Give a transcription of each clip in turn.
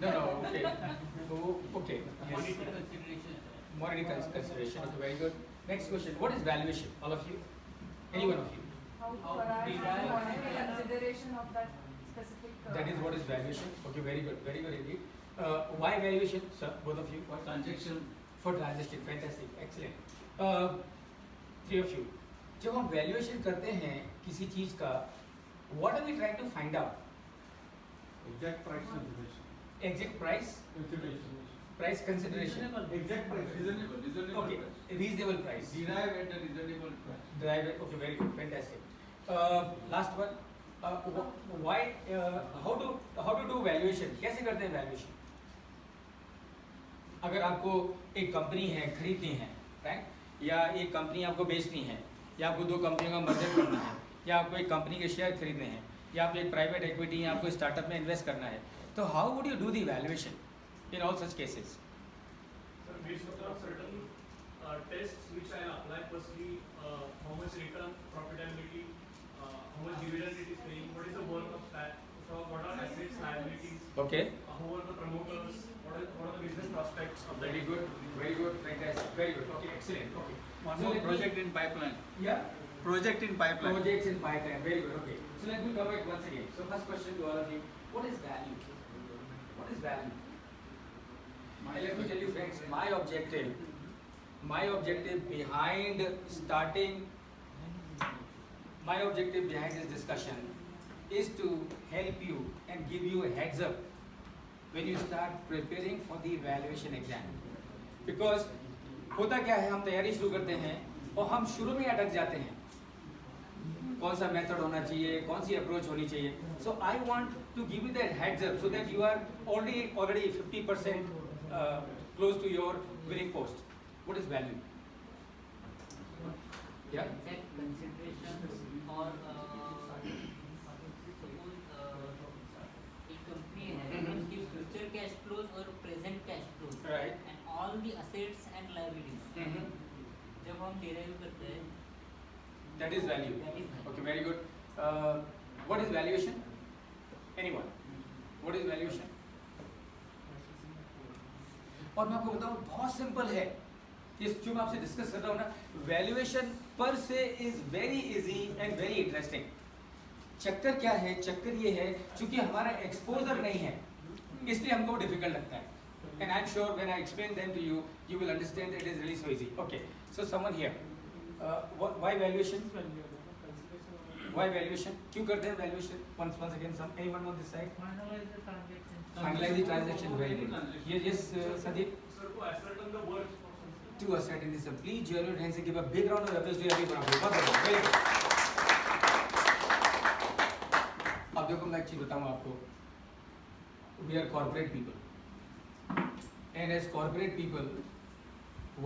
No, no, okay. Oh, okay. Yes. Monetary consideration. Monetary consideration. Okay, very good. Next question. What is valuation? All of you? Any one of you? How to How arrive we at arrive monetary at- consideration of that specific. That is what is valuation. Okay, very good indeed. Why valuation, sir? Both of you? For transaction, For transaction, fantastic, excellent. Three of you. जब हम valuation करते हैं किसी चीज का, what are we trying to find out? exact price consideration. Exact price, Consideration. price consideration. Exact price, reasonable Okay, price. reasonable price. Derive at a reasonable price. Drive. Okay, very good, fantastic. Last one. Why? How to do valuation? कैसे करते हैं valuation? अगर आपको एक company है खरीदनी है, right? या एक कंपनी आपको बेचनी है, या आपको दो कंपनियों का मर्जर करना है, या आपको एक कंपनी के शेयर खरीदने हैं, या आपको एक प्राइवेट इक्विटी या आपको स्टार्टअप में इन्वेस्ट करना है, तो how would you do the valuation in all such cases? So based on certain tests which I apply, firstly, how much return, profitability, how much dividend it is paying, what is the worth of that, so what are assets, liabilities, okay, who are the promoters, what are the business prospects of that. very good, fantastic, very good. Okay, excellent. Okay. One So more let me- project in pipeline. Yeah. Project in pipeline. Projects in pipeline. Very good. Okay. So let me cover it once again. So first question to all of you: what is value? What is value? Let me tell you, friends. My objective behind starting, my objective behind this discussion is to help you and give you a heads up when you start preparing for the evaluation exam. Because होता क्या है, हम तैयारी शुरू करते हैं और हम शुरू में अटक जाते हैं, कौन सा मेथड होना चाहिए, कौन सी अप्रोच होनी चाहिए. So I want to give you that heads up so that you are already 50% close to your winning post. What is value? Yeah. Exact consideration or suppose एक company है उसकी future cash flows और present cash flows Right. and all the assets and liabilities. Mm-hmm. जब हम derive करते हैं, That is value. that is value. Okay, very good. What is valuation? Anyone? What is valuation? और मैं आपको बताऊं, बहुत सिंपल है. ये जो मैं आपसे डिस्कस कर रहा हूँ ना, वैल्यूएशन पर से is very easy and very interesting. चक्कर क्या है? चक्कर ये है, क्योंकि हमारा एक्सपोजर नहीं है, इसलिए हमको डिफिकल्ट लगता है. And I'm sure when I explain them to you, you will understand that it is really so easy. Okay, so someone here, why valuation? Why valuation? क्यों करते हैं valuation? Once again, anyone on this side? Finalize the transaction. Finalize the transaction. Very good. Yes, Sandeep. Sir, to ascertain the worth of something. To ascertain this, please join your hands and give a big round of applause to everyone. बहुत बढ़िया, very good. अब देखो, मैं एक चीज बताऊँ आपको. We are corporate people, and as corporate people,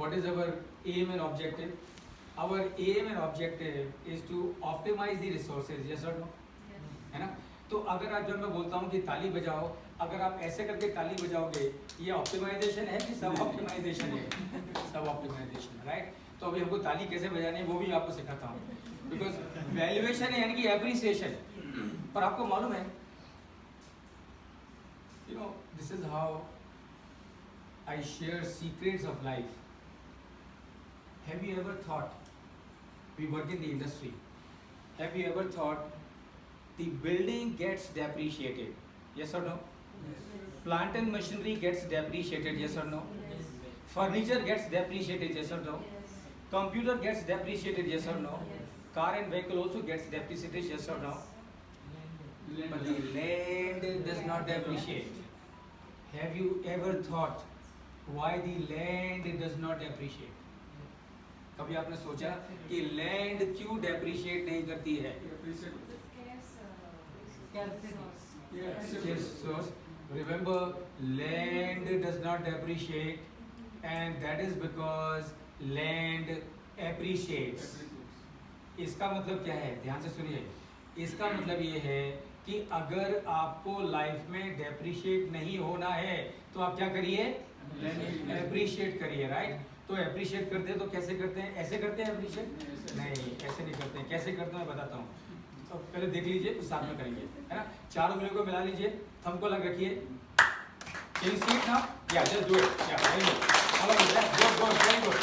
what is our aim and objective? Our aim and objective is to optimize the resources. Yes or no? है ना? तो अगर आज जब मैं बोलता हूँ कि ताली बजाओ, अगर आप ऐसे करके ताली बजाओगे, ये ऑप्टिमाइजेशन है कि सब ऑप्टिमाइजेशन है? सब ऑप्टिमाइजेशन, राइट? तो अभी हमको ताली कैसे बजानी है वो भी आपको सिखाता हूँ. बिकॉज वैल्यूएशन है यानी कि एप्रिसिएशन. पर आपको मालूम है, you know, this is how I share secrets of life. Have you ever thought, we work in the industry, have you ever thought the building gets depreciated? Yes or no? Plant and machinery gets depreciated? Yes or no? Furniture gets depreciated? Yes or no? Computer gets depreciated? Yes or no? Car and vehicle also gets depreciated? Yes or no? But the land does not depreciate. Have you ever thought why the land does not depreciate? कभी आपने सोचा कि land क्यों depreciate नहीं करती है? Scarce source. Remember, land does not depreciate, and that is because land appreciates. इसका मतलब क्या है? ध्यान से सुनिए. इसका मतलब ये है कि अगर आपको लाइफ में डेप्रिशिएट नहीं होना है तो आप क्या करिए? एप्रिशिएट करिए, राइट? तो एप्रिशिएट करते हैं तो कैसे करते हैं? ऐसे करते हैं एप्रिशिएट? नहीं, ऐसे नहीं करते हैं. कैसे करते हैं मैं बताता हूँ. तो पहले देख लीजिए, तो साथ में करेंगे, है ना? चार उंगलियों को मिला लीजिए, थंब को लग रखिए, Can you see it now? Yeah, just do it. Yeah, very good. All of it. That's good, very good.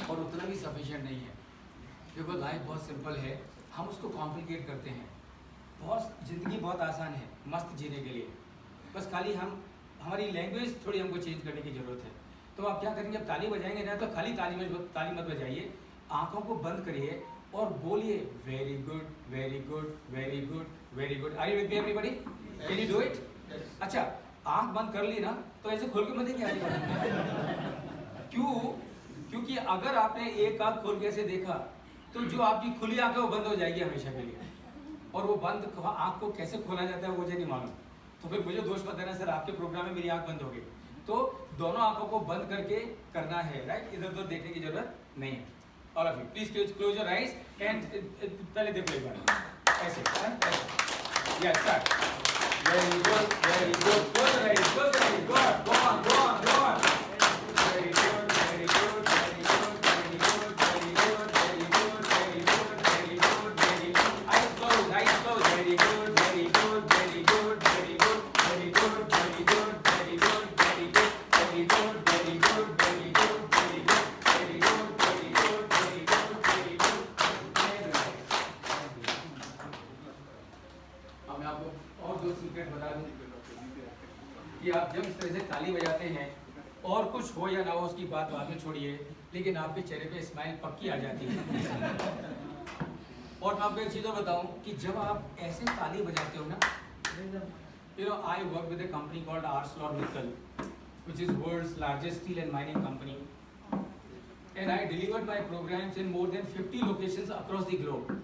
और उतना भी सफिशिएंट नहीं है, देखो लाइफ बहुत सिंपल है, हम उसको कॉम्प्लिकेट करते हैं। बहुत ज़िंदगी बहुत आसान है मस्त जीने के लिए, बस खाली हमारी लैंग्वेज थोड़ी हमको चेंज करने की ज़रूरत है। तो आप क्या करेंगे, जब ताली बजाएंगे ना तो खाली ताली मत बजाइए, आंखों को बंद करिए और बोलिए very good very good very good very good. Are you with me everybody? Can you do it? अच्छा, आंख बंद कर ली ना तो ऐसे खोल के मत देखिए आगे। क्यों? क्योंकि अगर आपने एक आंख खोल के ऐसे देखा तो जो आपकी खुली आंख है वो बंद हो जाएगी हमेशा के लिए, और वो बंद आंख को कैसे खोला जाता है वो मुझे नहीं मालूम। तो फिर मुझे दोष मत देना, सर आपके प्रोग्राम में मेरी आंख बंद हो गई। तो दोनों आंखों को बंद करके करना है, राइट? इधर उधर देखने की जरूरत नहीं है। All of you please close your eyes and पहले देखो एक बार ऐसे, ऐसे। या start. Very good very good, close your eyes, close your eyes, go on go on go on go on. Very good very good very good very good very good very good very good very good very good. Eyes close very good very good very good very good very good very good very good very good very good very good very good very good very good very good very good very good. अब मैं आपको और दो secret बता दूं कि आप जब इस तरह से ताली बजाते हैं, और कुछ हो या ना हो उसकी बात बाद में छोड़िए, लेकिन आपके चेहरे पे स्माइल पक्की आ जाती है। और मैं आपको एक चीज़ और बताऊं कि जब आप ऐसे ताली बजाते हो ना, you know, I work with a company called ArcelorMittal, which is world's largest steel and mining company, and I delivered my programs in more than 50 locations across the globe.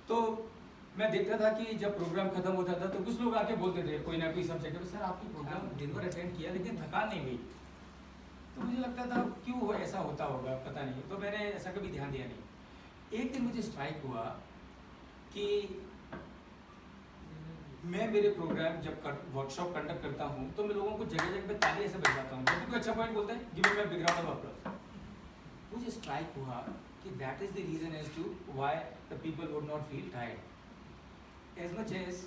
तो मैं देखता था कि जब प्रोग्राम खत्म होता था तो कुछ लोग आके बोलते थे कोई ना कोई सब्जेक्ट में, सर आपकी प्रोग्राम दिन भर अटेंड किया लेकिन थकान नहीं हुई। तो मुझे लगता था क्यों हो ऐसा होता होगा, पता नहीं। तो मैंने ऐसा कभी ध्यान दिया नहीं। एक दिन मुझे स्ट्राइक हुआ कि मैं मेरे प्रोग्राम जब वर्कशॉप कंडक्ट करता हूँ तो मैं लोगों को जगह जगह पे ताली ऐसे बजाता हूँ, जब भी कोई अच्छा पॉइंट बोलता है give me my big round of applause. मुझे स्ट्राइक हुआ कि that is the reason as to why the people would not feel tired. As much as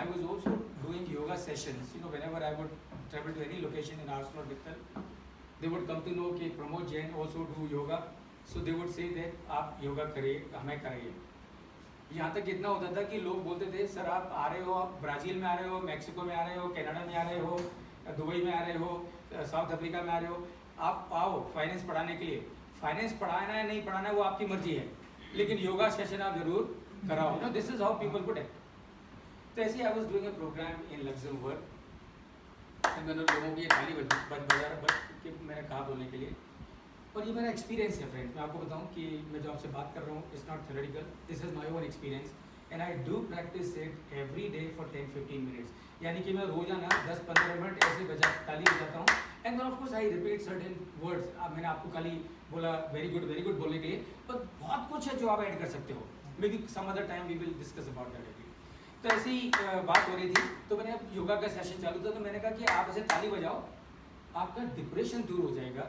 I was also doing yoga sessions, you know, whenever I would travel to any location in ArcelorMittal, they would come to know कि Pramod Jain also do yoga, so they would say that आप योगा करिए, हमें कराइए। यहाँ तक इतना होता था कि लोग बोलते थे सर आप आ रहे हो, आप ब्राज़ील में आ रहे हो, मैक्सिको में आ रहे हो, कनाडा में आ रहे हो, दुबई में आ रहे हो, साउथ अफ्रीका में आ रहे हो, आप आओ फाइनेंस पढ़ाने के लिए। फाइनेंस पढ़ाना है नहीं पढ़ाना है वो आपकी मर्जी है, लेकिन योगा सेशन आप जरूर कराओ। No, this is how people put it. तो ऐसे I was doing a programme in Luxembourg, मैंने लोगों की थाली बजा मैंने कहा बोलने के लिए, और ये मेरा एक्सपीरियंस है फ्रेंड्स। मैं आपको बताऊं कि मैं जो आपसे बात कर रहा हूँ it's not theoretical, this is my own experience and I do practice it every day for 10-15 minutes. यानी कि मैं रोजाना 10-15 मिनट ऐसे ताली बजाता हूँ end of course I repeat certain words. अब मैंने आपको खाली बोला वेरी गुड बोलने के लिए, पर बहुत कुछ है जो आप ऐड कर सकते हो। Maybe some other time we will discuss about that. तो ऐसी ही बात हो रही थी, तो मैंने योगा का सेशन चालू था, तो मैंने कहा कि आप ऐसे ताली बजाओ, आपका डिप्रेशन दूर हो जाएगा,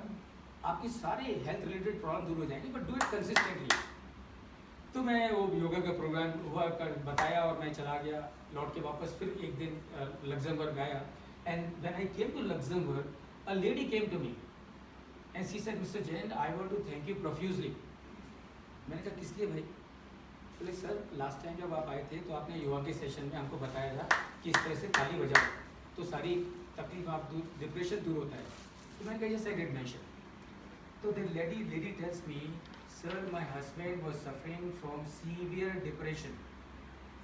आपकी सारे हेल्थ रिलेटेड प्रॉब्लम दूर हो जाएंगे, बट डू इट कंसिस्टेंटली। तो मैं वो योगा का प्रोग्राम हुआ कर बताया और मैं चला गया, लौट के वापस फिर एक दिन लग्जमबर्ग आया। And when I came to Luxembourg, a lady came to me and she said mister Jain I want to thank you profusely. मैंने कहा किस लिए भाई? बोले सर लास्ट टाइम जब आप आए थे तो आपने योगा के सेशन में हमको बताया था कि इस तरह से ताली बजाओ तो सारी तकलीफ आप दूर, डिप्रेशन दूर होता है। तो मैंने कहा यस आई डिड मेंशन। तो the lady tells me sir my husband was suffering from severe depression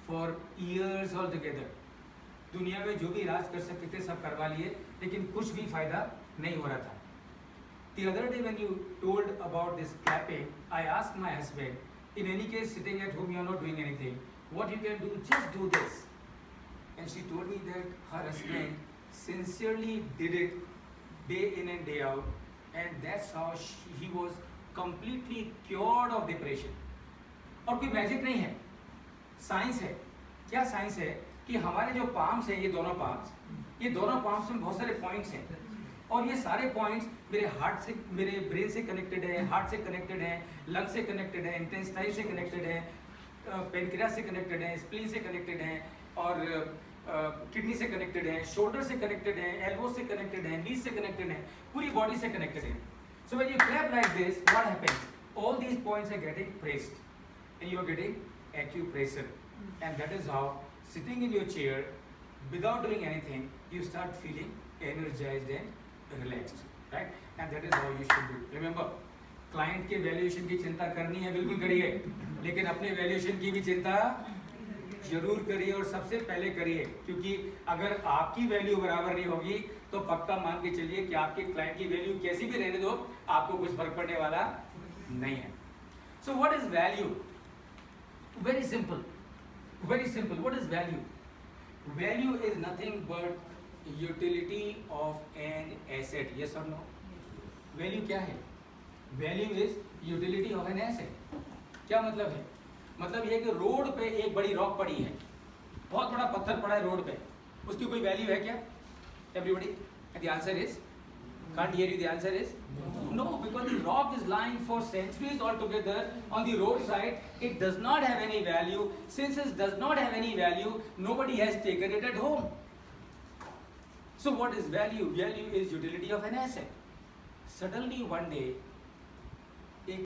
for years all together. दुनिया में जो भी इलाज कर सकते थे सब करवा लिए, लेकिन कुछ भी फायदा नहीं हो रहा था। The other day when you told about this clapping, I asked my husband, in any case sitting at home you are not doing anything, what you can do, just do this. And she told me that her husband sincerely did it day in and day out, and that's how he was completely cured of depression. और कोई magic नहीं है, science है। क्या science है कि हमारे जो पाम्स हैं, ये दोनों पाम्स में बहुत सारे पॉइंट्स हैं, और ये सारे पॉइंट्स मेरे हार्ट से, मेरे ब्रेन से कनेक्टेड है, हार्ट से कनेक्टेड है, लंग से कनेक्टेड है, इंटेस्टाइन से कनेक्टेड है, पेनक्रियास से कनेक्टेड है, स्प्लीन से कनेक्टेड है, और किडनी से कनेक्टेड है, शोल्डर से कनेक्टेड है, एल्बो से कनेक्टेड है, नीज से कनेक्टेड है, पूरी बॉडी से कनेक्टेड है. So when you clap like this, what happens? All these points are getting pressed, and you are getting acupressure, and that is how sitting in your chair without doing anything, you start feeling energized and relaxed, right? And that is how you should do. Remember, client के valuation की चिंता करनी है, बिल्कुल करिए, लेकिन अपने valuation की भी चिंता जरूर करिए और सबसे पहले करिए, क्योंकि अगर आपकी वैल्यू बराबर नहीं होगी तो पक्का मान के चलिए कि आपके क्लाइंट की वैल्यू कैसी भी रहने दो, आपको कुछ फर्क पड़ने वाला नहीं है. So what is value? Very simple, very simple. What is value? Value is nothing but utility of an asset. Yes और नो? वैल्यू क्या है? Value is utility of an asset. क्या मतलब है? मतलब ये कि रोड पे एक बड़ी रॉक पड़ी है, बहुत बड़ा पत्थर पड़ा है रोड पे, उसकी कोई वैल्यू है क्या? Everybody, the answer is, can't hear you, the answer is no, because the rock is lying for centuries altogether on the roadside. It does not have any value. Since it does not have any value, nobody has taken it at home. So what is value? Value is utility of an asset. Suddenly one day